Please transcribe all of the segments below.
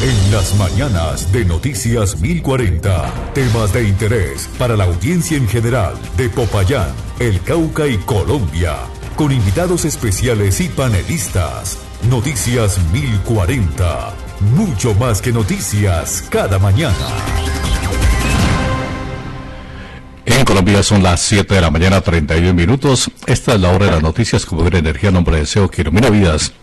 En las mañanas de Noticias 1040, temas de interés para la audiencia en general de Popayán, El Cauca y Colombia, con invitados especiales y panelistas. Noticias 1040, mucho más que noticias cada mañana. En Colombia son las 7 de la mañana, 31 minutos. Esta es la hora de las noticias con Mover Energía, nombre de deseo que ilumina vidas.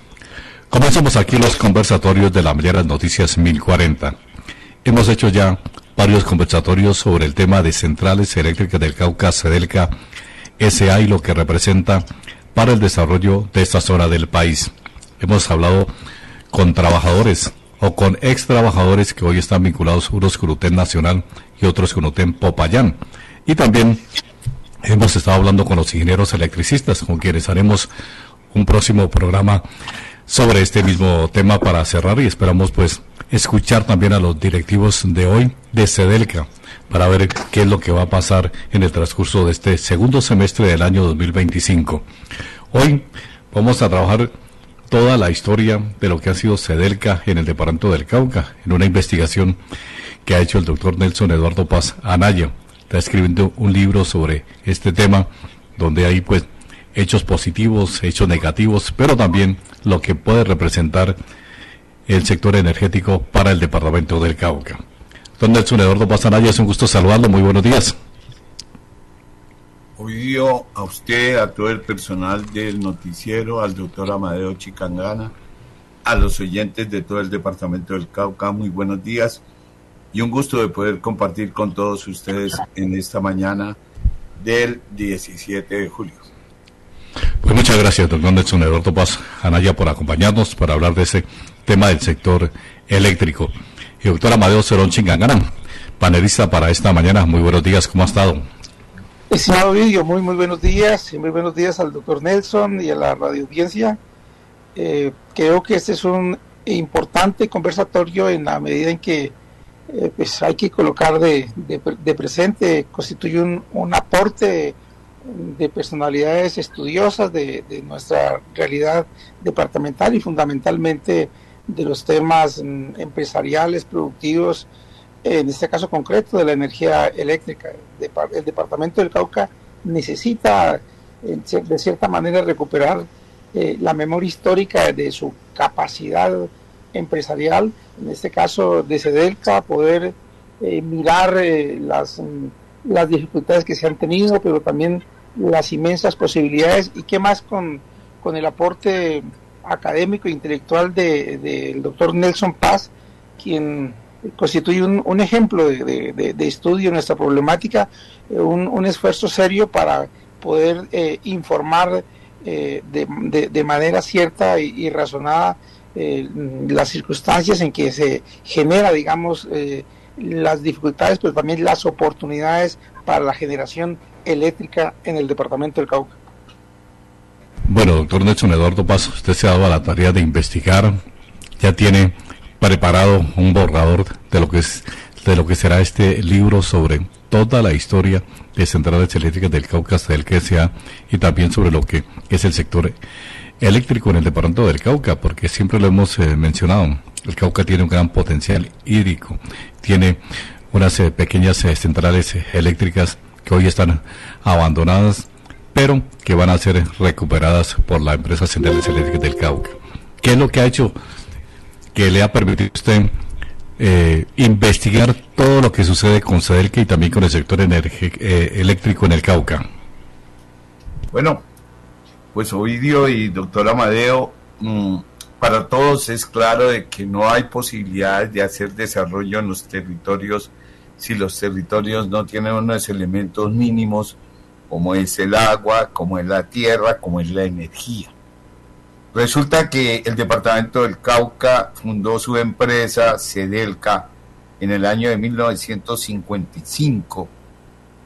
Comenzamos aquí los conversatorios de la mañana Noticias 1040. Hemos hecho ya varios conversatorios sobre el tema de Centrales Eléctricas del Cauca, Cedelca, S.A. y lo que representa para el desarrollo de esta zona del país. Hemos hablado con trabajadores o con ex trabajadores que hoy están vinculados, unos con UTEN Nacional y otros con UTEN Popayán. Y también hemos estado hablando con los ingenieros electricistas, con quienes haremos un próximo programa sobre este mismo tema para cerrar, y esperamos pues escuchar también a los directivos de hoy de Cedelca para ver qué es lo que va a pasar en el transcurso de este segundo semestre del año 2025. Hoy vamos a trabajar toda la historia de lo que ha sido Cedelca en el departamento del Cauca, en una investigación que ha hecho el doctor Nelson Eduardo Paz Anaya. Está escribiendo un libro sobre este tema, donde hay pues hechos positivos, hechos negativos, pero también lo que puede representar el sector energético para el departamento del Cauca. Don Nelson Eduardo Paz Anaya, es un gusto saludarlo, muy buenos días. Oído a usted, a todo el personal del noticiero, al doctor Amadeo Chicangana, a los oyentes de todo el departamento del Cauca, muy buenos días y un gusto de poder compartir con todos ustedes en esta mañana del 17 de julio. Pues muchas gracias, doctor Nelson Eduardo Paz Anaya, por acompañarnos para hablar de ese tema del sector eléctrico. Y doctor Amadeo Cerón Chicangana, panelista para esta mañana, muy buenos días, ¿cómo ha estado? Estimado Vidio, muy buenos días, y muy buenos días al doctor Nelson y a la radio audiencia. Creo que este es un importante conversatorio en la medida en que pues hay que colocar de presente, constituye un aporte de personalidades estudiosas de nuestra realidad departamental y fundamentalmente de los temas empresariales, productivos, en este caso concreto de la energía eléctrica. El departamento del Cauca necesita de cierta manera recuperar la memoria histórica de su capacidad empresarial, en este caso de Cedelca, poder mirar las dificultades que se han tenido, pero también las inmensas posibilidades, y qué más con el aporte académico e intelectual del doctor Nelson Paz, quien constituye un ejemplo de estudio en nuestra problemática, un esfuerzo serio para poder informar de manera cierta y razonada las circunstancias en que se genera, digamos, las dificultades, pero también las oportunidades para la generación eléctrica en el departamento del Cauca. Bueno, doctor Nelson Eduardo Paz, usted se ha dado a la tarea de investigar, ya tiene preparado un borrador de lo que será este libro sobre toda la historia de Centrales Eléctricas del Cauca, del QSA, y también sobre lo que es el sector eléctrico en el departamento del Cauca, porque siempre lo hemos mencionado, el Cauca tiene un gran potencial hídrico, tiene unas pequeñas centrales eléctricas que hoy están abandonadas, pero que van a ser recuperadas por la empresa Centrales Eléctricas del Cauca. ¿Qué es lo que ha hecho que le ha permitido a usted investigar todo lo que sucede con Cedelca y también con el sector eléctrico en el Cauca? Bueno, pues Ovidio y doctor Amadeo, para todos es claro de que no hay posibilidades de hacer desarrollo en los territorios si los territorios no tienen unos elementos mínimos como es el agua, como es la tierra, como es la energía. Resulta que el departamento del Cauca fundó su empresa Cedelca en el año de 1955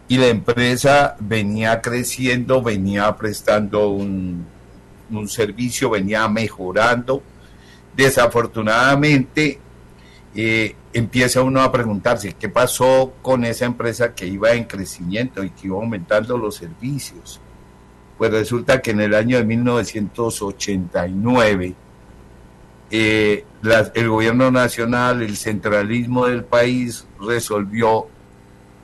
y la empresa venía creciendo, venía prestando un servicio, venía mejorando. Desafortunadamente empieza uno a preguntarse qué pasó con esa empresa que iba en crecimiento y que iba aumentando los servicios. Pues resulta que en el año de 1989 el gobierno nacional, el centralismo del país resolvió,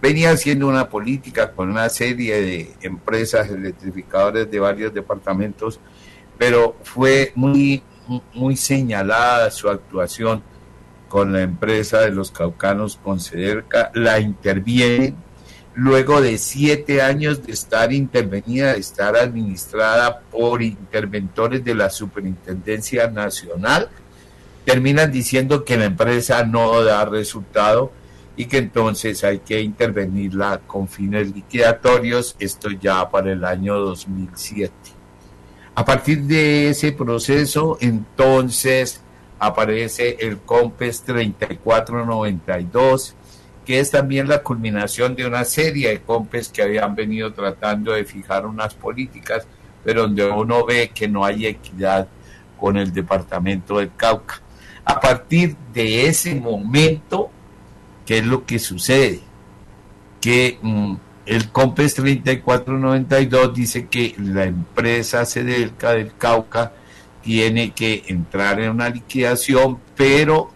venía haciendo una política con una serie de empresas electrificadoras de varios departamentos, pero fue muy señalada su actuación con la empresa de los Caucanos, con Sederca. La interviene luego de 7 años de estar intervenida, de estar administrada por interventores de la Superintendencia Nacional. Terminan diciendo que la empresa no da resultado y que entonces hay que intervenirla con fines liquidatorios, esto ya para el año 2007. A partir de ese proceso, entonces, aparece el COMPES 3492, que es también la culminación de una serie de COMPES que habían venido tratando de fijar unas políticas, pero donde uno ve que no hay equidad con el departamento del Cauca. A partir de ese momento, ¿qué es lo que sucede? Que el COMPES 3492 dice que la empresa Sederca del Cauca tiene que entrar en una liquidación, pero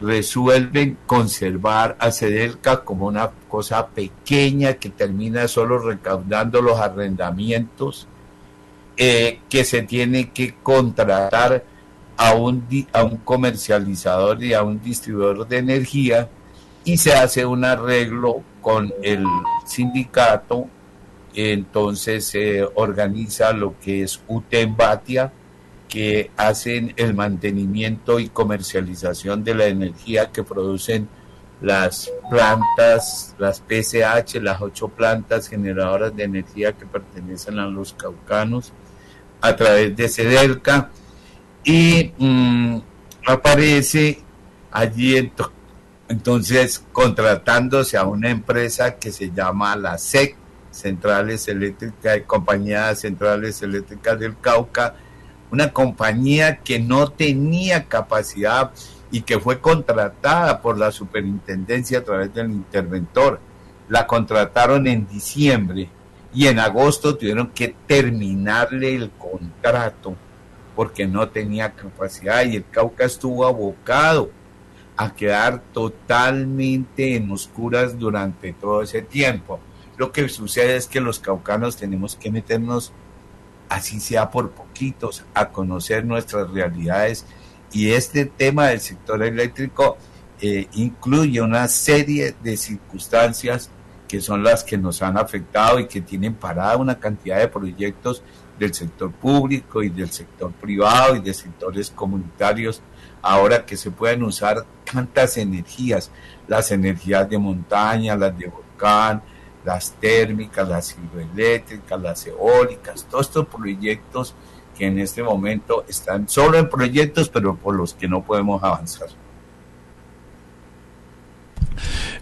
resuelven conservar a Sederca como una cosa pequeña que termina solo recaudando los arrendamientos, que se tiene que contratar a un comercializador y a un distribuidor de energía, y se hace un arreglo con el sindicato. Entonces se organiza lo que es UTEM-Batia, que hacen el mantenimiento y comercialización de la energía que producen las plantas, las PSH, las 8 plantas generadoras de energía que pertenecen a los caucanos, a través de Sederca, y aparece allí entonces contratándose a una empresa que se llama la SEC, Centrales Eléctricas, Compañía de Centrales Eléctricas del Cauca, una compañía que no tenía capacidad y que fue contratada por la superintendencia a través del interventor. La contrataron en diciembre y en agosto tuvieron que terminarle el contrato porque no tenía capacidad, y el Cauca estuvo abocado a quedar totalmente en oscuras durante todo ese tiempo. Lo que sucede es que los caucanos tenemos que meternos, así sea por poquitos, a conocer nuestras realidades, y este tema del sector eléctrico incluye una serie de circunstancias que son las que nos han afectado y que tienen parada una cantidad de proyectos del sector público y del sector privado y de sectores comunitarios, ahora que se pueden usar tantas energías, las energías de montaña, las de volcán, las térmicas, las hidroeléctricas, las eólicas, todos estos proyectos que en este momento están solo en proyectos, pero por los que no podemos avanzar.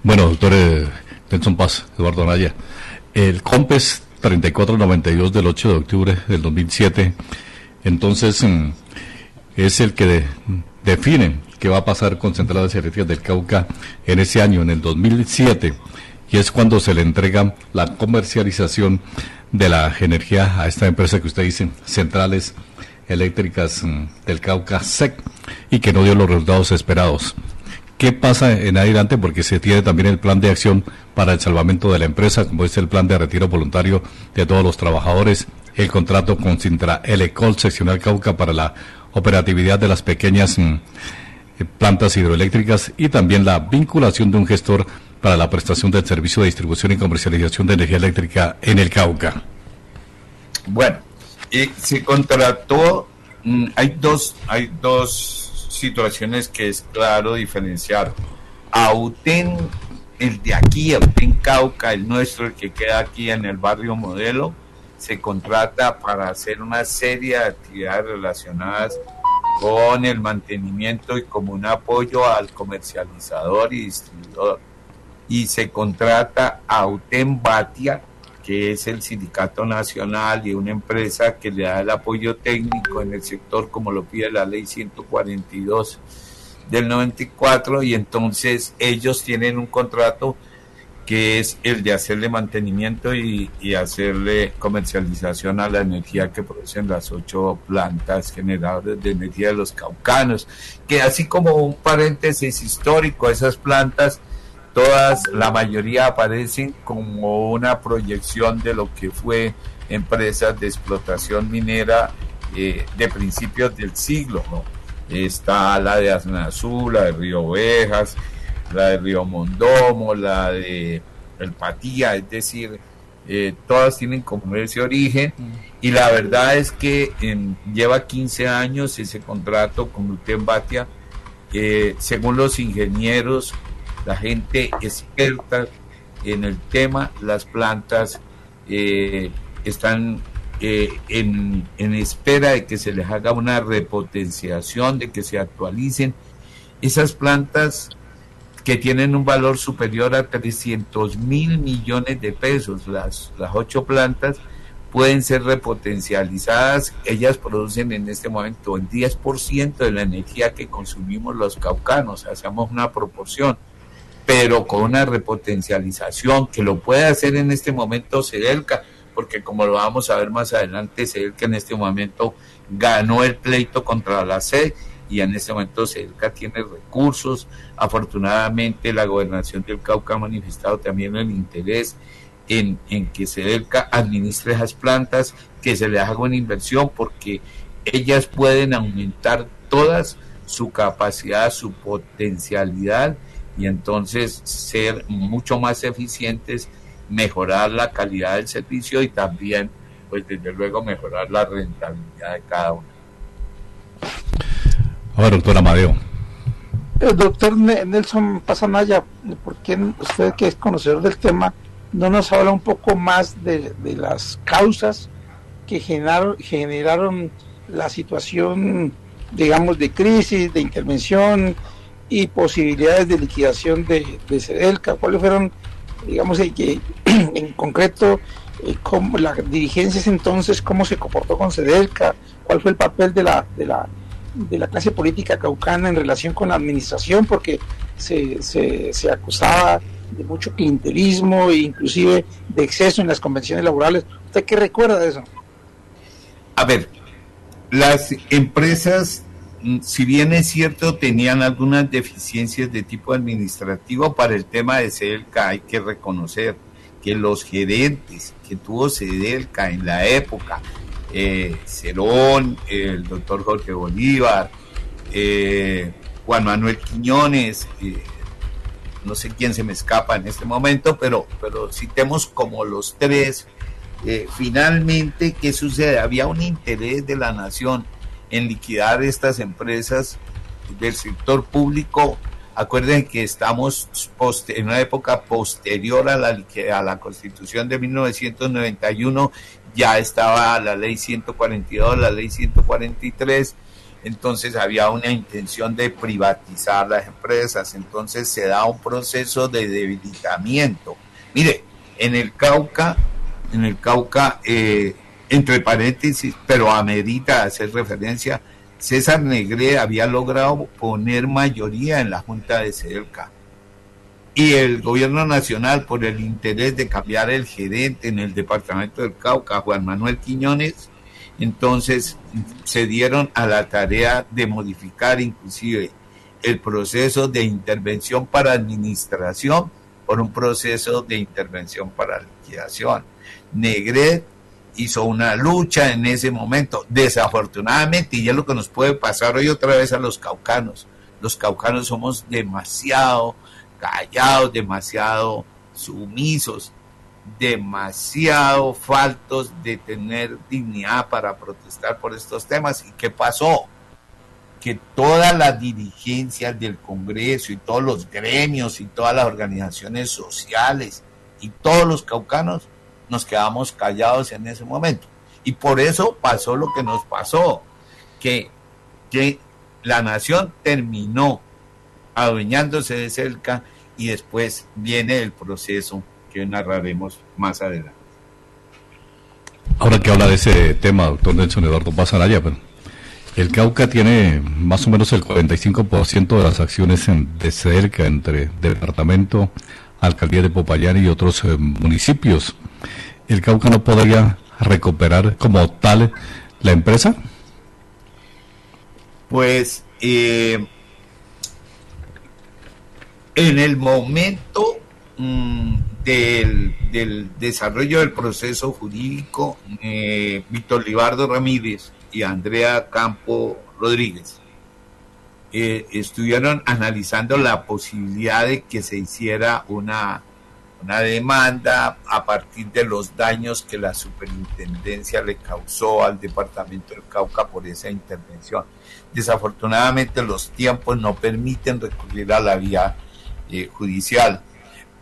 Bueno, doctor Nelson Paz, Eduardo Anaya, el COMPES 3492 del 8 de octubre del 2007, entonces es el que define qué va a pasar con Centrales Eléctricas del Cauca en ese año, en el 2007, y es cuando se le entrega la comercialización de la energía a esta empresa que usted dice, Centrales Eléctricas del Cauca, SEC, y que no dio los resultados esperados. ¿Qué pasa en adelante? Porque se tiene también el plan de acción para el salvamento de la empresa, como es el plan de retiro voluntario de todos los trabajadores, el contrato con Sintra Elecol Seccional Cauca para la operatividad de las pequeñas plantas hidroeléctricas, y también la vinculación de un gestor para la prestación del servicio de distribución y comercialización de energía eléctrica en el Cauca. Bueno, se contrató, hay dos situaciones que es claro diferenciar. A UTEN, el de aquí, a UTEN Cauca, el nuestro, el que queda aquí en el barrio Modelo, se contrata para hacer una serie de actividades relacionadas con el mantenimiento y como un apoyo al comercializador y distribuidor. Y se contrata a UTEM-Batia, que es el sindicato nacional y una empresa que le da el apoyo técnico en el sector como lo pide la ley 142 del 94, y entonces ellos tienen un contrato que es el de hacerle mantenimiento y hacerle comercialización a la energía que producen las 8 plantas generadoras de energía de los caucanos, que así como un paréntesis histórico, esas plantas, todas, la mayoría aparecen como una proyección de lo que fue empresas de explotación minera de principios del siglo, ¿no? Está la de Aznazú, la de Río Ovejas, la de Río Mondomo, la de El Patía, es decir, todas tienen como ese origen, y la verdad es que lleva 15 años ese contrato con Gluten-Batia, según los ingenieros, la gente experta en el tema, las plantas están en espera de que se les haga una repotenciación, de que se actualicen esas plantas que tienen un valor superior a 300 mil millones de pesos. Las 8 plantas pueden ser repotencializadas. Ellas producen en este momento el 10% de la energía que consumimos los caucanos, hacemos una proporción, pero con una repotencialización que lo puede hacer en este momento Cedelca, porque como lo vamos a ver más adelante, Cedelca en este momento ganó el pleito contra la SED, y en este momento Cedelca tiene recursos. Afortunadamente la gobernación del Cauca ha manifestado también el interés en que Cedelca administre esas plantas, que se les haga una inversión, porque ellas pueden aumentar todas su capacidad, su potencialidad, y entonces ser mucho más eficientes, mejorar la calidad del servicio y también, pues desde luego, mejorar la rentabilidad de cada uno. A ver, doctor Amadeo. Doctor Nelson Pasanaya, ¿por qué usted, que es conocedor del tema, no nos habla un poco más de las causas que generaron la situación, digamos, de crisis, de intervención y posibilidades de liquidación de Cedelca? ¿Cuáles fueron, digamos, en concreto, cómo la dirigencia entonces, cómo se comportó con Cedelca? ¿Cuál fue el papel de la clase política caucana en relación con la administración? Porque se acusaba de mucho clientelismo e inclusive de exceso en las convenciones laborales. ¿Usted qué recuerda de eso? A ver, las empresas, si bien es cierto, tenían algunas deficiencias de tipo administrativo. Para el tema de Cedelca hay que reconocer que los gerentes que tuvo Cedelca en la época, Cerón, el doctor Jorge Bolívar, Juan Manuel Quiñones, no sé quién se me escapa en este momento, pero citemos como los tres. Finalmente, ¿qué sucede? Había un interés de la nación en liquidar estas empresas del sector público. Acuérdense que estamos en una época posterior a la Constitución de 1991, ya estaba la ley 142, la ley 143, entonces había una intención de privatizar las empresas, entonces se da un proceso de debilitamiento. Mire, en el Cauca, entre paréntesis, pero amerita hacer referencia, César Negré había logrado poner mayoría en la Junta de Cedelca, y el gobierno nacional, por el interés de cambiar el gerente en el departamento del Cauca, Juan Manuel Quiñones, entonces se dieron a la tarea de modificar inclusive el proceso de intervención para administración por un proceso de intervención para liquidación. Negré hizo una lucha en ese momento, desafortunadamente, y es lo que nos puede pasar hoy otra vez a los caucanos. Los caucanos somos demasiado callados, demasiado sumisos, demasiado faltos de tener dignidad para protestar por estos temas. ¿Y qué pasó? Que todas las dirigencias del Congreso y todos los gremios y todas las organizaciones sociales y todos los caucanos nos quedamos callados en ese momento. Y por eso pasó lo que nos pasó, que la nación terminó adueñándose de Cedelca, y después viene el proceso que narraremos más adelante. Ahora que habla de ese tema, doctor Nelson Eduardo Pasanaya, el Cauca tiene más o menos el 45% de las acciones de Cedelca entre departamento, alcaldía de Popayán y otros municipios. ¿El Cauca no podría recuperar como tal la empresa? Pues en el momento del desarrollo del proceso jurídico, Víctor Libardo Ramírez y Andrea Campo Rodríguez estuvieron analizando la posibilidad de que se hiciera una demanda a partir de los daños que la superintendencia le causó al departamento del Cauca por esa intervención. Desafortunadamente los tiempos no permiten recurrir a la vía judicial,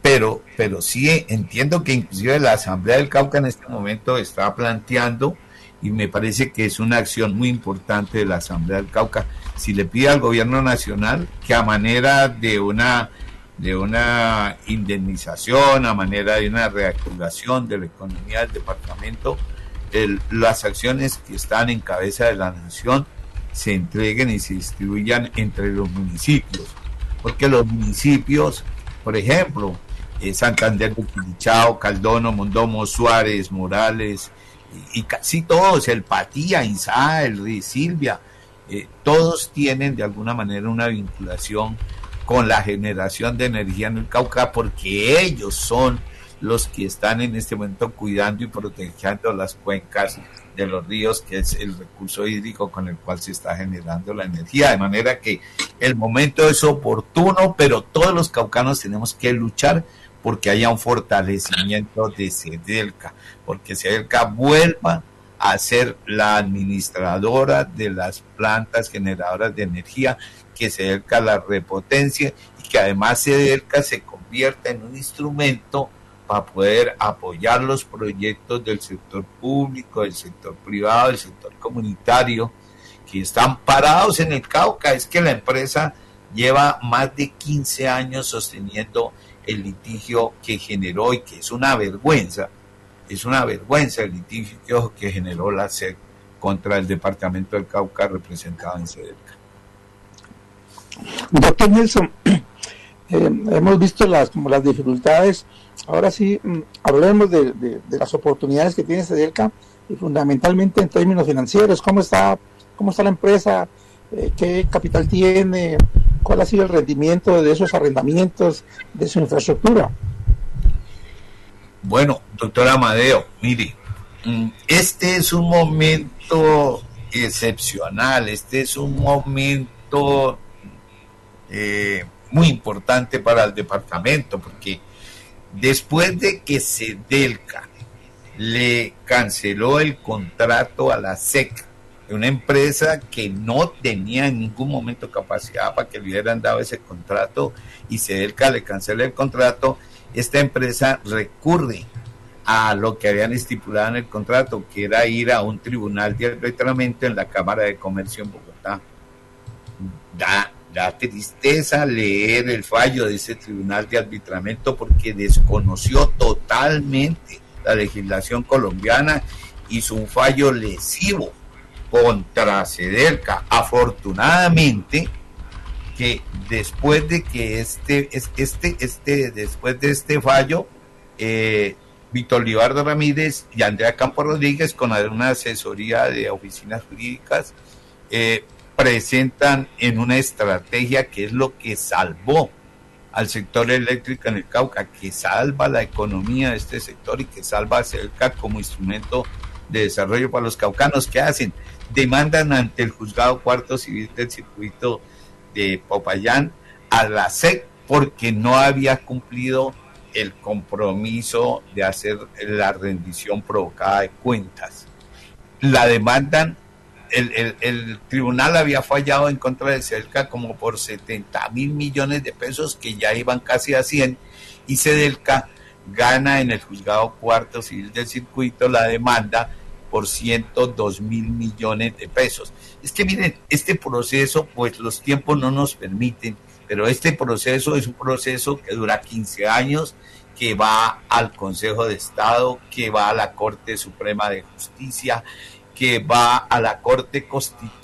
pero sí entiendo que inclusive la Asamblea del Cauca en este momento está planteando, y me parece que es una acción muy importante de la Asamblea del Cauca, si le pide al gobierno nacional que a manera de una indemnización, a manera de una reactivación de la economía del departamento, las acciones que están en cabeza de la nación se entreguen y se distribuyan entre los municipios, porque los municipios, por ejemplo, Santander de Quilichao, Caldono, Mondomo, Suárez, Morales, y casi todos, el Patía, Insá, el Río Silvia, todos tienen de alguna manera una vinculación con la generación de energía en el Cauca, porque ellos son los que están en este momento cuidando y protegiendo las cuencas de los ríos, que es el recurso hídrico con el cual se está generando la energía, de manera que el momento es oportuno, pero todos los caucanos tenemos que luchar porque haya un fortalecimiento de Sedelca, porque Sedelca vuelva a ser la administradora de las plantas generadoras de energía, que Sedelca la repotencia y que además Sedelca se convierta en un instrumento para poder apoyar los proyectos del sector público, del sector privado, del sector comunitario, que están parados en el Cauca. Es que la empresa lleva más de 15 años sosteniendo el litigio que generó, y que es una vergüenza el litigio que generó la SEC contra el departamento del Cauca representado en Sedelca. Doctor Nelson, hemos visto las dificultades. Ahora sí, hablemos de las oportunidades que tiene Sedelca, y fundamentalmente en términos financieros. ¿Cómo está la empresa? ¿Qué capital tiene? ¿Cuál ha sido el rendimiento de esos arrendamientos, de su infraestructura? Bueno, doctor Amadeo, mire, este es un momento excepcional, este es un momento muy importante para el departamento, porque después de que Sedelca le canceló el contrato a la SEC, una empresa que no tenía en ningún momento capacidad para que le hubieran dado ese contrato, y Sedelca le cancela el contrato, esta empresa recurre a lo que habían estipulado en el contrato, que era ir a un tribunal de arbitramiento en la Cámara de Comercio en Bogotá. Da tristeza leer el fallo de ese tribunal de arbitramiento, porque desconoció totalmente la legislación colombiana, hizo un fallo lesivo contra Sedelca. Afortunadamente, que después de que después de este fallo, Víctor Libardo Ramírez y Andrea Campo Rodríguez, con una asesoría de oficinas jurídicas, presentan en una estrategia que es lo que salvó al sector eléctrico en el Cauca, que salva la economía de este sector y que salva a Sedelca como instrumento de desarrollo para los caucanos. ¿Qué hacen? Demandan ante el Juzgado Cuarto Civil del Circuito de Popayán a la SEC porque no había cumplido el compromiso de hacer la rendición provocada de cuentas. La demandan, el tribunal había fallado en contra de Sedelca como por 70.000 millones de pesos, que ya iban casi a 100, y Sedelca gana en el Juzgado Cuarto Civil del Circuito la demanda por 102.000 millones de pesos. Es que miren, este proceso, pues los tiempos no nos permiten, pero este proceso es un proceso que dura 15 años, que va al Consejo de Estado, que va a la Corte Suprema de Justicia, que va a la Corte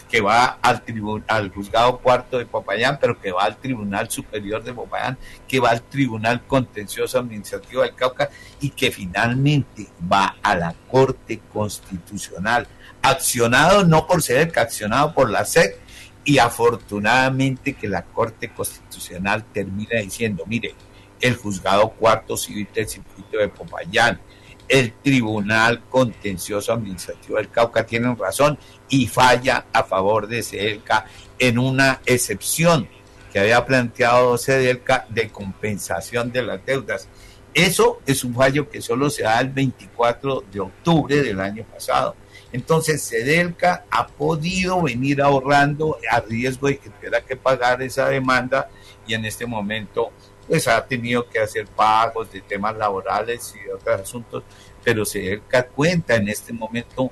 que va al juzgado cuarto de Popayán, pero que va al Tribunal Superior de Popayán, que va al Tribunal Contencioso Administrativo del Cauca y que finalmente va a la Corte Constitucional, accionado no por SEDELCA, accionado por la SEC, y afortunadamente que la Corte Constitucional termina diciendo, mire, el juzgado cuarto civil del circuito de Popayán, el Tribunal Contencioso Administrativo del Cauca tienen razón y falla a favor de SEDELCA en una excepción que había planteado SEDELCA de compensación de las deudas. Eso es un fallo que solo se da el 24 de octubre del año pasado. Entonces SEDELCA ha podido venir ahorrando a riesgo de que tuviera que pagar esa demanda y en este momento pues ha tenido que hacer pagos de temas laborales y de otros asuntos, pero SEDELCA cuenta en este momento,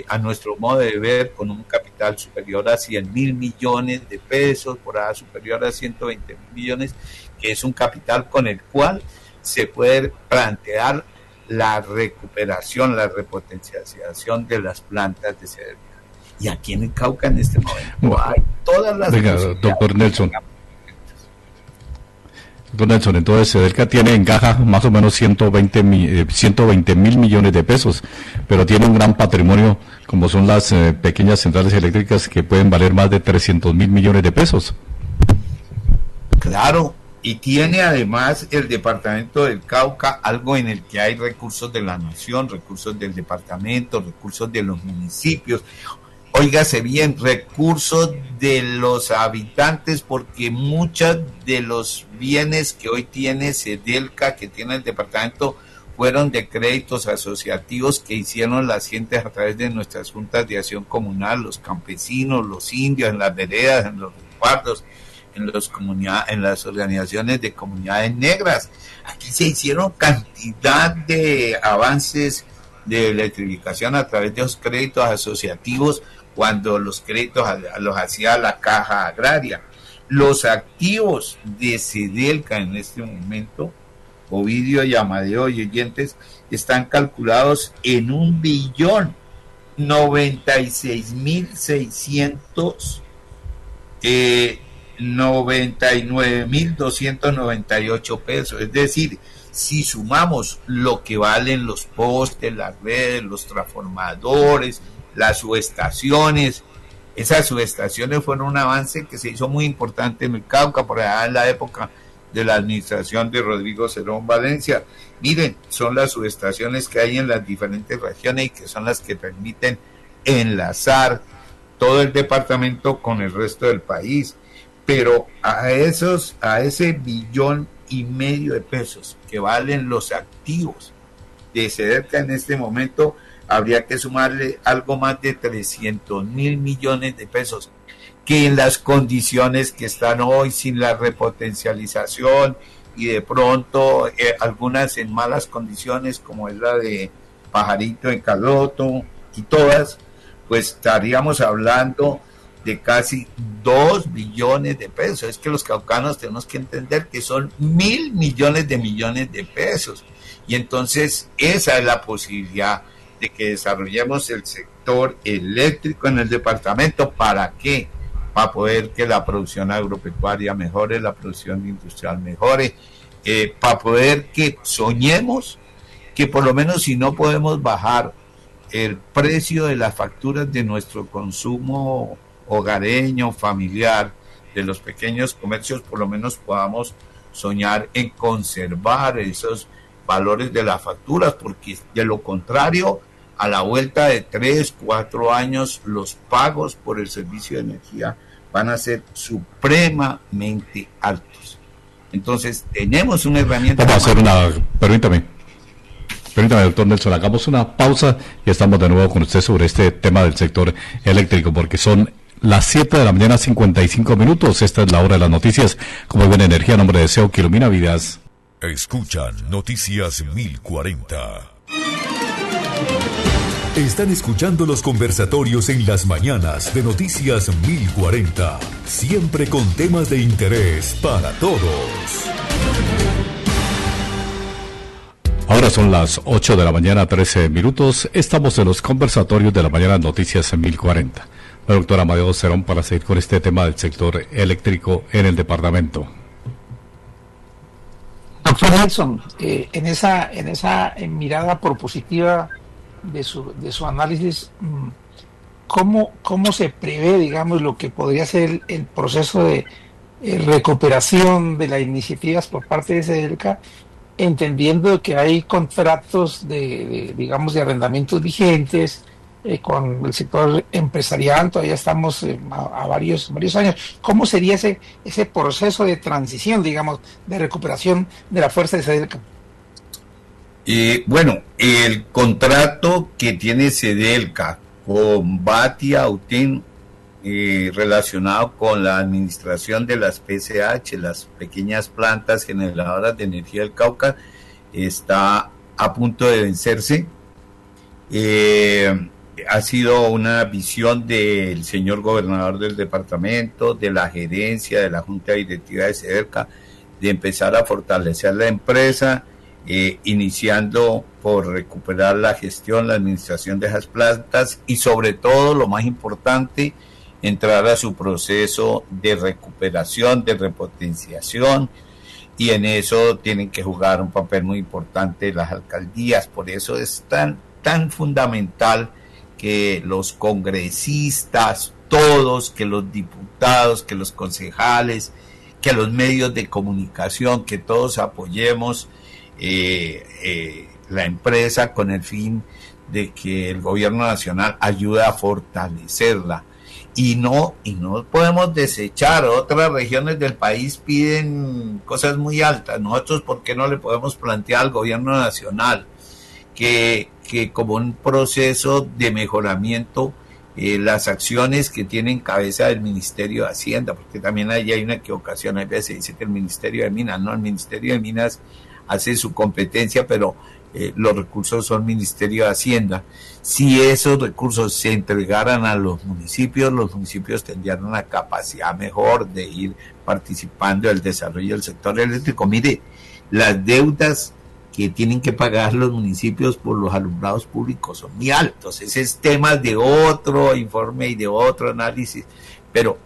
a nuestro modo de ver, con un capital superior a 100.000 millones de pesos, por ahí superior a 120.000 millones, que es un capital con el cual se puede plantear la recuperación, la repotencialización de las plantas de SEDELCA. Y aquí en el Cauca en este momento hay todas las... Venga, doctor Nelson. Don Nelson, entonces SEDELCA tiene en caja más o menos 120.000 millones de pesos, pero tiene un gran patrimonio como son las pequeñas centrales eléctricas que pueden valer más de 300.000 millones de pesos. Claro, y tiene además el departamento del Cauca algo en el que hay recursos de la nación, recursos del departamento, recursos de los municipios. Óigase bien, recursos de los habitantes, porque muchos de los bienes que hoy tiene SEDELCA, que tiene el departamento, fueron de créditos asociativos que hicieron las gentes a través de nuestras juntas de acción comunal, los campesinos, los indios, en las veredas, en los resguardos, en las organizaciones de comunidades negras. Aquí se hicieron cantidad de avances de electrificación a través de los créditos asociativos, cuando los créditos los hacía la Caja Agraria. Los activos de SEDELCA en este momento, Ovidio y Amadeo y oyentes, están calculados en 1.096.099.298 pesos. Es decir, si sumamos lo que valen los postes, las redes, los transformadores, las subestaciones, esas subestaciones fueron un avance que se hizo muy importante en el Cauca, por allá en la época de la administración de Rodrigo Cerón Valencia. Miren, son las subestaciones que hay en las diferentes regiones y que son las que permiten enlazar todo el departamento con el resto del país. Pero a ese 1,5 billones de pesos que valen los activos de SEDELCA en este momento, habría que sumarle algo más de 300.000 millones de pesos, que en las condiciones que están hoy, sin la repotencialización y de pronto algunas en malas condiciones, como es la de Pajarito en Caloto y todas, pues estaríamos hablando de casi 2 billones de pesos. Es que los caucanos tenemos que entender que son 1.000 millones de pesos. Y entonces esa es la posibilidad de que desarrollemos el sector eléctrico en el departamento. ¿Para qué? Para poder que la producción agropecuaria mejore, la producción industrial mejore, para poder que soñemos que por lo menos, si no podemos bajar el precio de las facturas de nuestro consumo hogareño, familiar, de los pequeños comercios, por lo menos podamos soñar en conservar esos valores de las facturas, porque de lo contrario, a la vuelta de 3, 4 años, los pagos por el servicio de energía van a ser supremamente altos. Entonces, tenemos una herramienta... Vamos a hacer Permítame, doctor Nelson, hagamos una pausa y estamos de nuevo con usted sobre este tema del sector eléctrico, porque son las 7 de la mañana, 55 minutos. Esta es la hora de las noticias. Como ven, energía, nombre de deseo que ilumina vidas. Escuchan Noticias 1040. Están escuchando los conversatorios en las mañanas de Noticias 1040, siempre con temas de interés para todos. Ahora son las 8 de la mañana, 13 minutos. Estamos en los conversatorios de la mañana Noticias 1040. La doctora Amadeo Cerón, para seguir con este tema del sector eléctrico en el departamento. Doctor Nelson, en esa mirada propositiva de su análisis, ¿cómo se prevé, digamos, lo que podría ser el proceso de recuperación de las iniciativas por parte de SEDELCA, entendiendo que hay contratos digamos, de arrendamientos vigentes con el sector empresarial? Todavía estamos a varios años. ¿Cómo sería ese proceso de transición, digamos, de recuperación de la fuerza de SEDELCA? Bueno, el contrato que tiene SEDELCA con Batia Auten, relacionado con la administración de las PCH, las pequeñas plantas generadoras de energía del Cauca, está a punto de vencerse. Ha sido una visión del señor gobernador del departamento, de la gerencia, de la junta directiva de SEDELCA, de empezar a fortalecer la empresa, iniciando por recuperar la gestión, la administración de esas plantas y sobre todo, lo más importante, entrar a su proceso de recuperación, de repotenciación, y en eso tienen que jugar un papel muy importante las alcaldías. Por eso es tan fundamental que los congresistas, todos, que los diputados, que los concejales, que los medios de comunicación, que todos apoyemos la empresa con el fin de que el gobierno nacional ayude a fortalecerla. Y no podemos desechar. Otras regiones del país piden cosas muy altas. Nosotros, ¿por qué no le podemos plantear al gobierno nacional que como un proceso de mejoramiento, las acciones que tiene en cabeza el Ministerio de Hacienda? Porque también ahí hay una equivocación. A veces se dice que el Ministerio de Minas, no, el Ministerio de Minas hace su competencia, pero los recursos son Ministerio de Hacienda. Si esos recursos se entregaran a los municipios tendrían una capacidad mejor de ir participando del desarrollo del sector eléctrico. Mire, las deudas que tienen que pagar los municipios por los alumbrados públicos son muy altos. Ese es tema de otro informe y de otro análisis, pero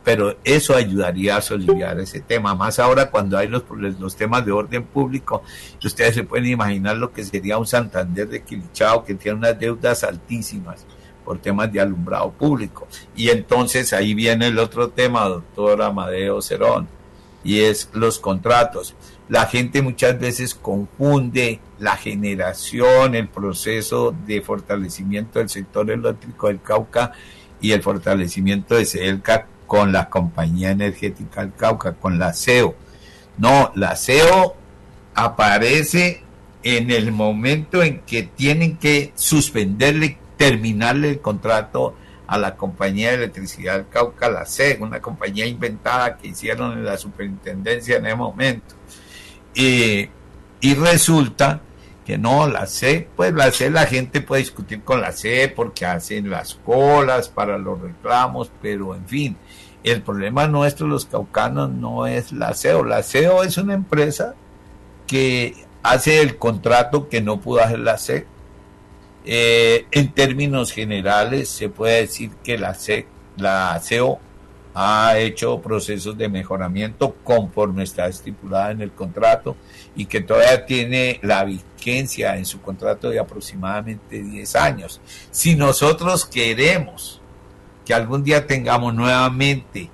eso ayudaría a soliviar ese tema, más ahora cuando hay los temas de orden público. Ustedes se pueden imaginar lo que sería un Santander de Quilichao, que tiene unas deudas altísimas por temas de alumbrado público. Y entonces ahí viene el otro tema, doctor Amadeo Cerón, y es los contratos. La gente muchas veces confunde la generación, el proceso de fortalecimiento del sector eléctrico del Cauca y el fortalecimiento de SEDELCA con la compañía energética del Cauca, con la CEO. No, la CEO aparece en el momento en que tienen que terminarle el contrato a la compañía de electricidad del Cauca, la CE, una compañía inventada que hicieron en la superintendencia en ese momento. Y resulta que no, la CE, la gente puede discutir con la CE porque hacen las colas para los reclamos, pero en fin, el problema nuestro los caucanos no es la CEO. La CEO es una empresa que hace el contrato que no pudo hacer la CE. En términos generales se puede decir que la CEO ha hecho procesos de mejoramiento conforme está estipulada en el contrato y que todavía tiene la vigencia en su contrato de aproximadamente 10 años. Si nosotros queremos que algún día tengamos nuevamente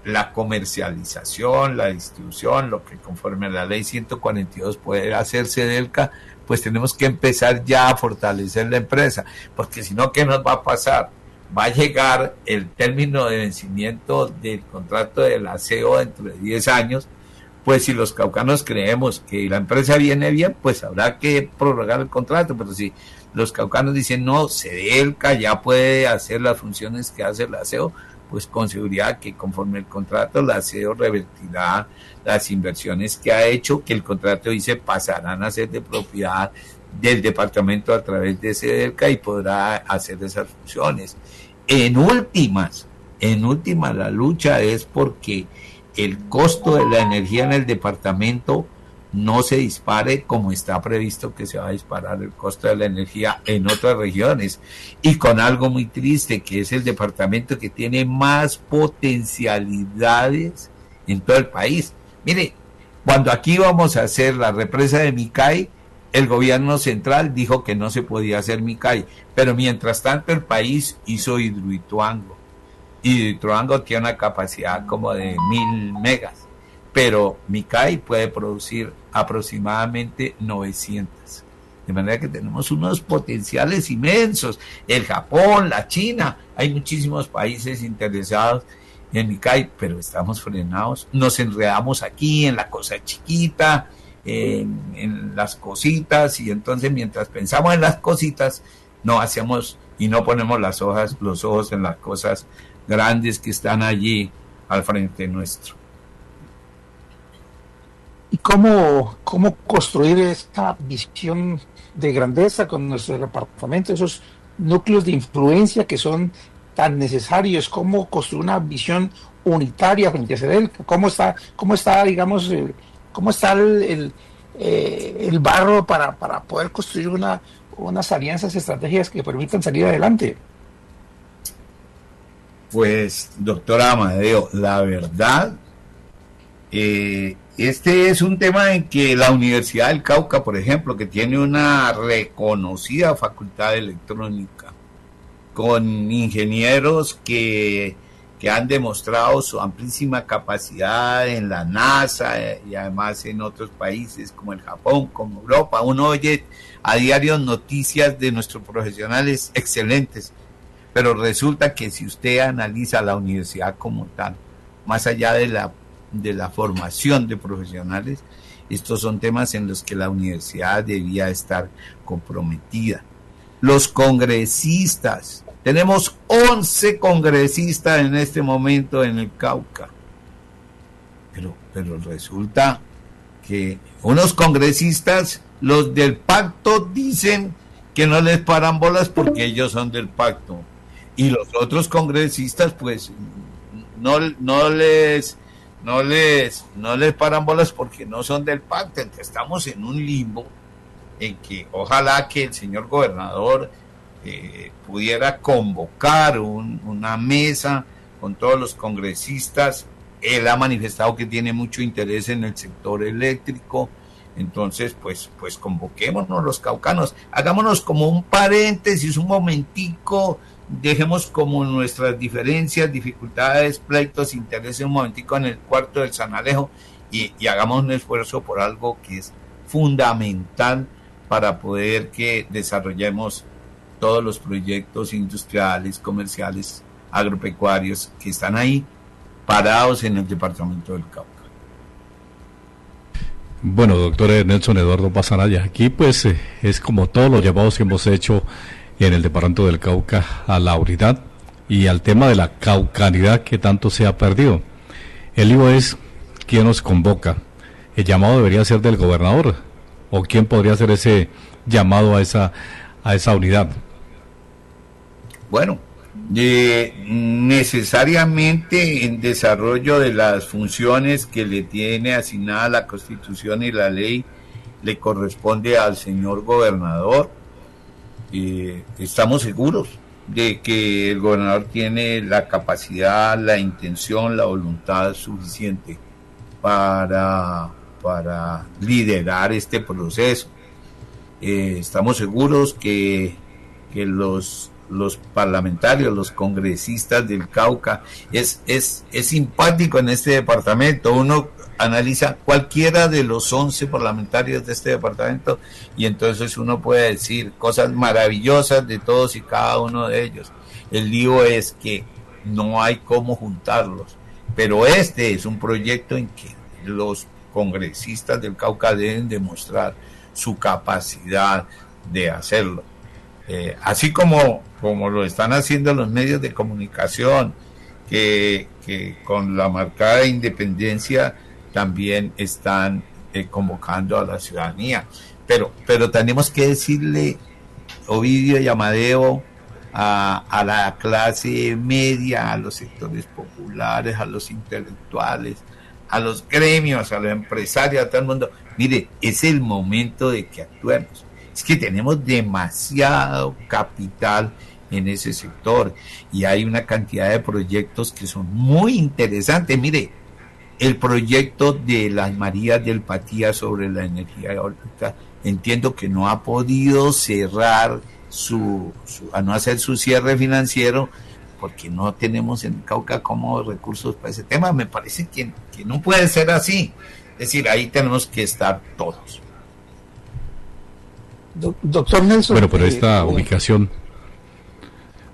la comercialización, la distribución, lo que conforme a la ley 142 puede hacer SEDELCA, pues tenemos que empezar ya a fortalecer la empresa, porque si no, ¿qué nos va a pasar? Va a llegar el término de vencimiento del contrato de la CEO dentro de 10 años, pues si los caucanos creemos que la empresa viene bien, pues habrá que prorrogar el contrato, pero si los caucanos dicen no, SEDELCA ya puede hacer las funciones que hace la CEO, pues con seguridad que conforme el contrato la CEO revertirá las inversiones que ha hecho, que el contrato dice pasarán a ser de propiedad del departamento a través de SEDELCA y podrá hacer esas funciones. En última, la lucha es porque el costo de la energía en el departamento no se dispare como está previsto que se va a disparar el costo de la energía en otras regiones, y con algo muy triste, que es el departamento que tiene más potencialidades en todo el país. Mire, cuando aquí íbamos a hacer la represa de Micay, el gobierno central dijo que no se podía hacer Micay, pero mientras tanto el país hizo Hidroituango. Hidroituango tiene una capacidad como de 1000 megas, pero Micay puede producir aproximadamente 900. De manera que tenemos unos potenciales inmensos. El Japón, la China, hay muchísimos países interesados en Micay, pero estamos frenados. Nos enredamos aquí en la cosa chiquita, en las cositas, y entonces mientras pensamos en las cositas, no hacemos y no ponemos los ojos en las cosas grandes que están allí al frente nuestro. ¿Y cómo construir esta visión de grandeza con nuestro departamento, esos núcleos de influencia que son tan necesarios? ¿Cómo construir una visión unitaria frente a CEDEL? ¿Cómo está digamos, cómo está el barro para poder construir unas alianzas estratégicas que permitan salir adelante? Pues, doctora Amadeo, la verdad, este es un tema en que la Universidad del Cauca, por ejemplo, que tiene una reconocida facultad de electrónica, con ingenieros que han demostrado su amplísima capacidad en la NASA y además en otros países como el Japón, como Europa. Uno oye a diario noticias de nuestros profesionales excelentes, pero resulta que si usted analiza la universidad como tal, más allá de la formación de profesionales, estos son temas en los que la universidad debía estar comprometida. Los congresistas, tenemos 11 congresistas en este momento en el Cauca, pero resulta que unos congresistas, los del pacto, dicen que no les paran bolas porque ellos son del pacto, y los otros congresistas pues no les paran bolas porque no son del pacto. Entonces estamos en un limbo en que ojalá que el señor gobernador pudiera convocar una mesa con todos los congresistas. Él ha manifestado que tiene mucho interés en el sector eléctrico. Entonces pues convoquémonos los caucanos, hagámonos como un paréntesis, un momentico, dejemos como nuestras diferencias, dificultades, pleitos, intereses un momentico en el cuarto del San Alejo, y hagamos un esfuerzo por algo que es fundamental para poder que desarrollemos todos los proyectos industriales, comerciales, agropecuarios que están ahí parados en el departamento del Cauca. Bueno, doctor Nelson Eduardo Pasanaya, aquí pues es como todos los llamados que hemos hecho en el departamento del Cauca a la unidad y al tema de la caucanidad que tanto se ha perdido. El lío es quién nos convoca. El llamado debería ser del gobernador, o quién podría hacer ese llamado a esa unidad. Bueno, necesariamente en desarrollo de las funciones que le tiene asignada la Constitución y la ley, le corresponde al señor gobernador. Estamos seguros de que el gobernador tiene la capacidad, la intención, la voluntad suficiente para liderar este proceso. Estamos seguros que los parlamentarios, los congresistas del Cauca, es simpático en este departamento. Uno analiza cualquiera de los 11 parlamentarios de este departamento y entonces uno puede decir cosas maravillosas de todos y cada uno de ellos. El lío es que no hay cómo juntarlos, pero este es un proyecto en que los congresistas del Cauca deben demostrar su capacidad de hacerlo. Así como lo están haciendo los medios de comunicación, que con la marcada independencia también están convocando a la ciudadanía. Pero tenemos que decirle, Ovidio y Amadeo, a la clase media, a los sectores populares, a los intelectuales, a los gremios, a los empresarios, a todo el mundo. Mire, es el momento de que actuemos. Es que tenemos demasiado capital en ese sector y hay una cantidad de proyectos que son muy interesantes. Mire, el proyecto de las Marías del Patía sobre la energía eólica, entiendo que no ha podido cerrar a no hacer su cierre financiero porque no tenemos en Cauca como recursos para ese tema. Me parece que no puede ser así. Es decir, ahí tenemos que estar todos. Doctor Nelson. Bueno, pero esta ubicación,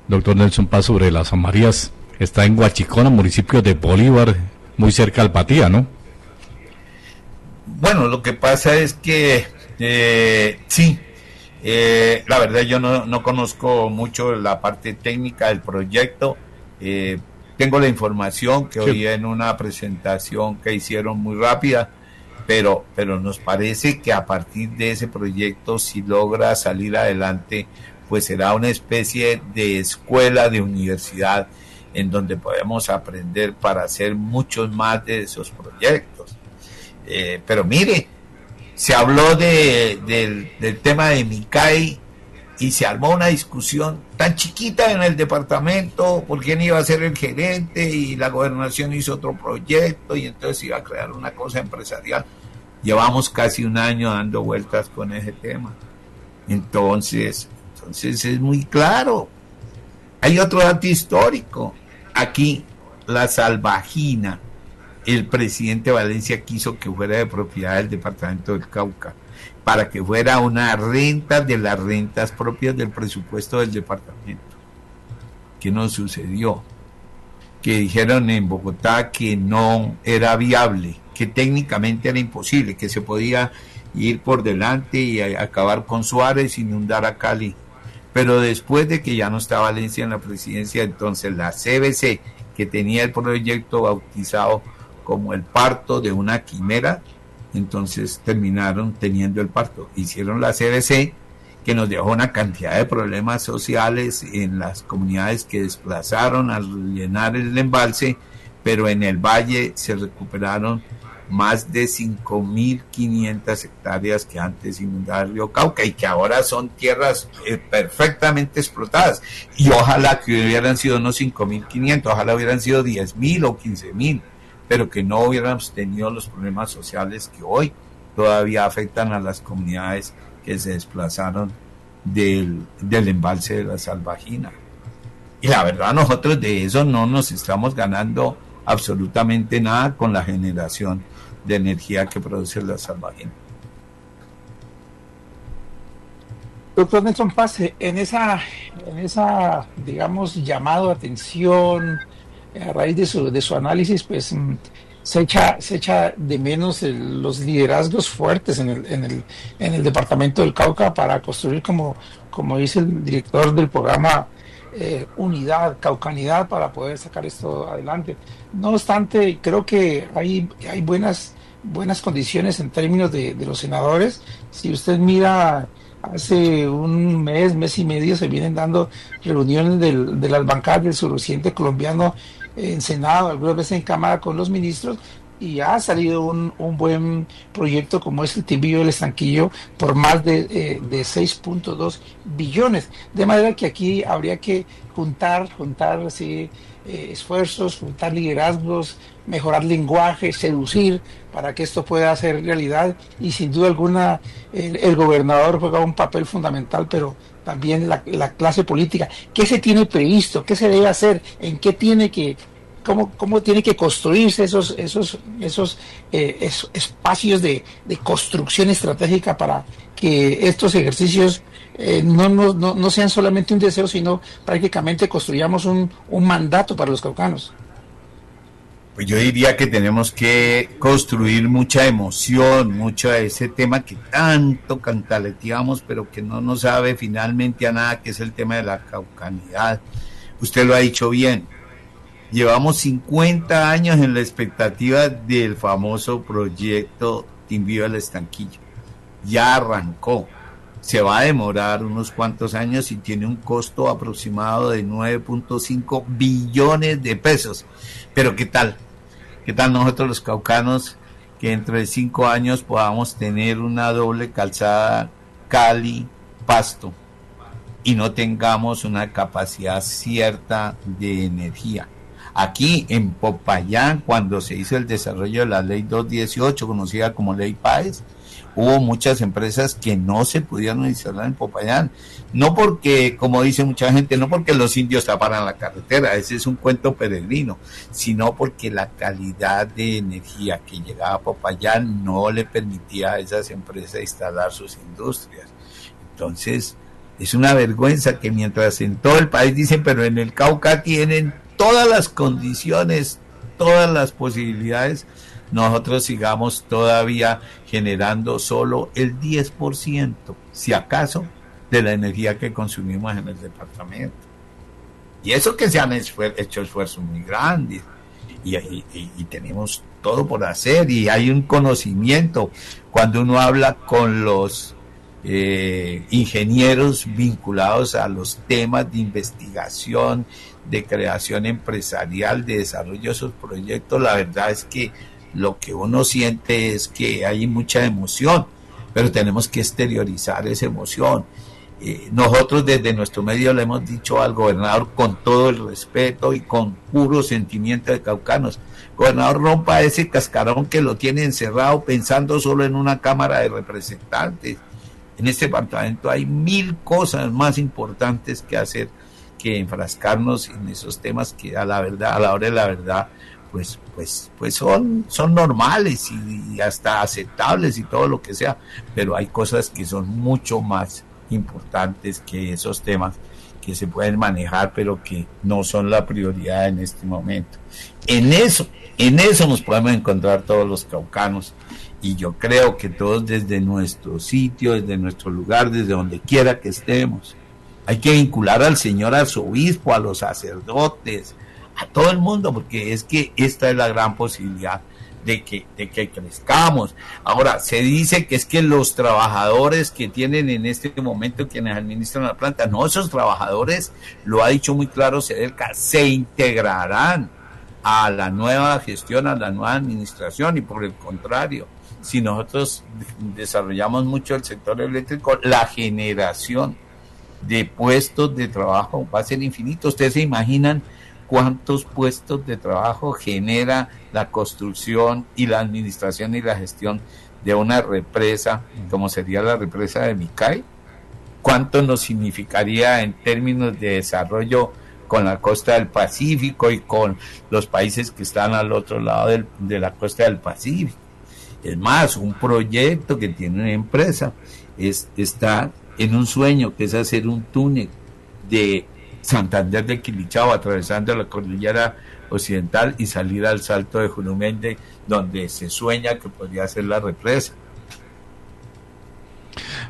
doctor Nelson Paz, sobre las Marías, está en Huachicona, municipio de Bolívar, muy cerca al Patía, ¿no? Bueno, lo que pasa es que sí, la verdad yo no conozco mucho la parte técnica del proyecto. Tengo la información que oí en una presentación que hicieron muy rápida, pero nos parece que a partir de ese proyecto, si logra salir adelante, pues será una especie de escuela, de universidad, en donde podemos aprender para hacer muchos más de esos proyectos. Pero mire, se habló del tema de Micay y se armó una discusión tan chiquita en el departamento por quién iba a ser el gerente, y la gobernación hizo otro proyecto y entonces iba a crear una cosa empresarial. Llevamos casi un año dando vueltas con ese tema. Entonces es muy claro. Hay otro dato histórico. Aquí la Salvajina, el presidente Valencia quiso que fuera de propiedad del departamento del Cauca, para que fuera una renta de las rentas propias del presupuesto del departamento. ¿Qué nos sucedió? Que dijeron en Bogotá que no era viable, que técnicamente era imposible, que se podía ir por delante y acabar con Suárez, inundar a Cali. Pero después de que ya no está Valencia en la presidencia, entonces la CBC, que tenía el proyecto bautizado como el parto de una quimera, entonces terminaron teniendo el parto. Hicieron la CBC, que nos dejó una cantidad de problemas sociales en las comunidades que desplazaron al llenar el embalse, pero en el valle se recuperaron más de 5.500 hectáreas que antes inundaba el río Cauca y que ahora son tierras perfectamente explotadas. Y ojalá que hubieran sido no 5.500, ojalá hubieran sido 10.000 o 15.000, pero que no hubiéramos tenido los problemas sociales que hoy todavía afectan a las comunidades que se desplazaron del embalse de la Salvajina. Y la verdad, nosotros de eso no nos estamos ganando absolutamente nada con la generación de energía que produce la Salvajina. Doctor Nelson Paz, en esa digamos, llamado a atención, a raíz de su análisis, pues se echa de menos los liderazgos fuertes en el departamento del Cauca para construir, como dice el director del programa, unidad, caucanidad, para poder sacar esto adelante. No obstante, creo que hay buenas condiciones en términos de los senadores. Si usted mira, hace un mes y medio se vienen dando reuniones de las bancadas del suroccidente colombiano en Senado, algunas veces en Cámara con los ministros, y ha salido un buen proyecto como es el Timbío del Estanquillo por más de 6.2 billones. De manera que aquí habría que juntar sí, esfuerzos, juntar liderazgos, mejorar lenguaje, seducir para que esto pueda ser realidad, y sin duda alguna el gobernador juega un papel fundamental, pero también la clase política. ¿Qué se tiene previsto? ¿Qué se debe hacer? ¿En qué tiene que cómo tiene que construirse esos espacios de construcción estratégica para que estos ejercicios no sean solamente un deseo, sino prácticamente construyamos un mandato para los caucanos? Pues yo diría que tenemos que construir mucha emoción, mucho de ese tema que tanto cantaleteamos, pero que no nos sabe finalmente a nada, que es el tema de la caucanidad. Usted lo ha dicho bien. Llevamos 50 años en la expectativa del famoso proyecto Timbío del Estanquillo. Ya arrancó. Se va a demorar unos cuantos años y tiene un costo aproximado de 9.5 billones de pesos. Pero ¿qué tal? ¿Qué tal nosotros los caucanos que dentro de 5 años podamos tener una doble calzada Cali-Pasto y no tengamos una capacidad cierta de energía? Aquí en Popayán, cuando se hizo el desarrollo de la ley 218, conocida como ley Páez, hubo muchas empresas que no se pudieron instalar en Popayán, no porque, como dice mucha gente, no porque los indios taparan la carretera, ese es un cuento peregrino, sino porque la calidad de energía que llegaba a Popayán no le permitía a esas empresas instalar sus industrias. Entonces, es una vergüenza que mientras en todo el país dicen, pero en el Cauca tienen todas las condiciones, todas las posibilidades, nosotros sigamos todavía generando solo el 10%, si acaso, de la energía que consumimos en el departamento. Y eso que se han hecho esfuerzos muy grandes, y tenemos todo por hacer, y hay un conocimiento. Cuando uno habla con los ingenieros vinculados a los temas de investigación, de creación empresarial, de desarrollo de esos proyectos, la verdad es que lo que uno siente es que hay mucha emoción, pero tenemos que exteriorizar esa emoción. Nosotros desde nuestro medio le hemos dicho al gobernador con todo el respeto y con puro sentimiento de caucanos: gobernador, rompa ese cascarón que lo tiene encerrado pensando solo en una Cámara de Representantes. En este departamento hay 1000 cosas más importantes que hacer que enfrascarnos en esos temas que a la hora de la verdad pues son normales y hasta aceptables y todo lo que sea, pero hay cosas que son mucho más importantes que esos temas que se pueden manejar pero que no son la prioridad en este momento. En eso nos podemos encontrar todos los caucanos, y yo creo que todos desde nuestro sitio, desde nuestro lugar, desde donde quiera que estemos, hay que vincular al señor arzobispo, a los sacerdotes, a todo el mundo, porque es que esta es la gran posibilidad de que crezcamos. Ahora, se dice que es que los trabajadores que tienen en este momento, quienes administran la planta, no, esos trabajadores, lo ha dicho muy claro Cederca, se integrarán a la nueva gestión, a la nueva administración, y por el contrario, si nosotros desarrollamos mucho el sector eléctrico, la generación de puestos de trabajo va a ser infinito. Ustedes se imaginan cuántos puestos de trabajo genera la construcción y la administración y la gestión de una represa como sería la represa de Micay. ¿Cuánto nos significaría en términos de desarrollo con la costa del Pacífico y con los países que están al otro lado de la costa del Pacífico? Es más, un proyecto que tiene una empresa está en un sueño, que es hacer un túnel de Santander de Quilichao, atravesando la cordillera occidental y salir al Salto de Jurumende, donde se sueña que podría ser la represa.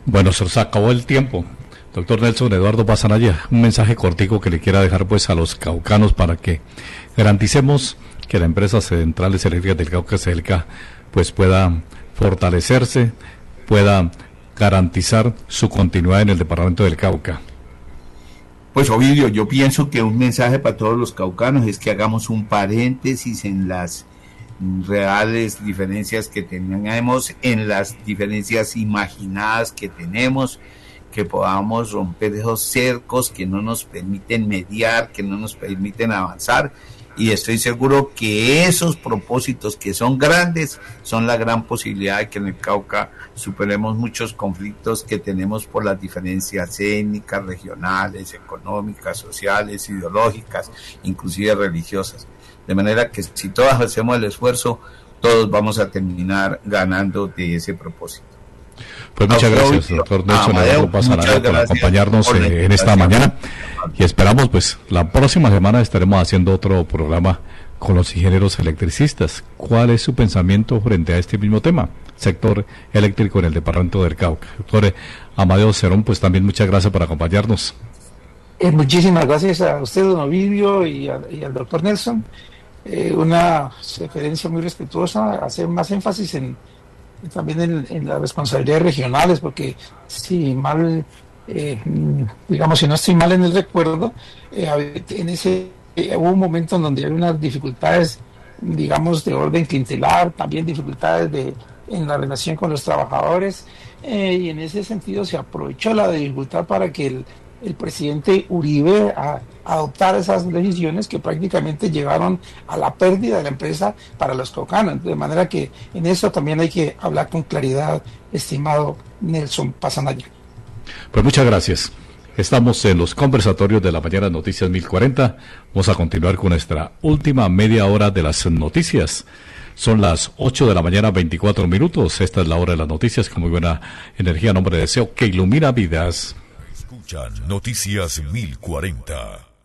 Bueno, se nos acabó el tiempo. Doctor Nelson Eduardo Pasanaya, un mensaje cortico que le quiera dejar pues a los caucanos para que garanticemos que la empresa Centrales Eléctricas del Cauca, Cederca, pues pueda fortalecerse, pueda garantizar su continuidad en el departamento del Cauca. Pues Ovidio, yo pienso que un mensaje para todos los caucanos es que hagamos un paréntesis en las reales diferencias que tenemos, en las diferencias imaginadas que tenemos, que podamos romper esos cercos que no nos permiten mediar, que no nos permiten avanzar, y estoy seguro que esos propósitos que son grandes son la gran posibilidad de que en el Cauca superemos muchos conflictos que tenemos por las diferencias étnicas, regionales, económicas, sociales, ideológicas, inclusive religiosas. De manera que si todos hacemos el esfuerzo, todos vamos a terminar ganando de ese propósito. Pues muchas gracias, doctor Nelson Eduardo Pasanaya, por acompañarnos en esta mañana, y esperamos pues la próxima semana estaremos haciendo otro programa con los ingenieros electricistas. ¿Cuál es su pensamiento frente a este mismo tema? Sector eléctrico en el departamento del Cauca. Doctor Amadeo Cerón, pues también muchas gracias por acompañarnos. Muchísimas gracias a usted, don Ovidio, y al doctor Nelson. Una referencia muy respetuosa, hacer más énfasis también en las responsabilidades regionales, porque si mal, digamos, si no estoy mal en el recuerdo, hubo un momento en donde hay unas dificultades digamos, de orden clientelar, también dificultades en la relación con los trabajadores, y en ese sentido se aprovechó la dificultad para que el presidente Uribe adoptara esas decisiones que prácticamente llevaron a la pérdida de la empresa para los caucanos. De manera que en eso también hay que hablar con claridad, estimado Nelson Pasanaya. Pues muchas gracias. Estamos en los conversatorios de la mañana Noticias 1040. Vamos a continuar con nuestra última media hora de las noticias. Son las 8 de la mañana, 24 minutos. Esta es la hora de las noticias con muy buena energía. Nombre de deseo que ilumina vidas. Escuchan Noticias 1040.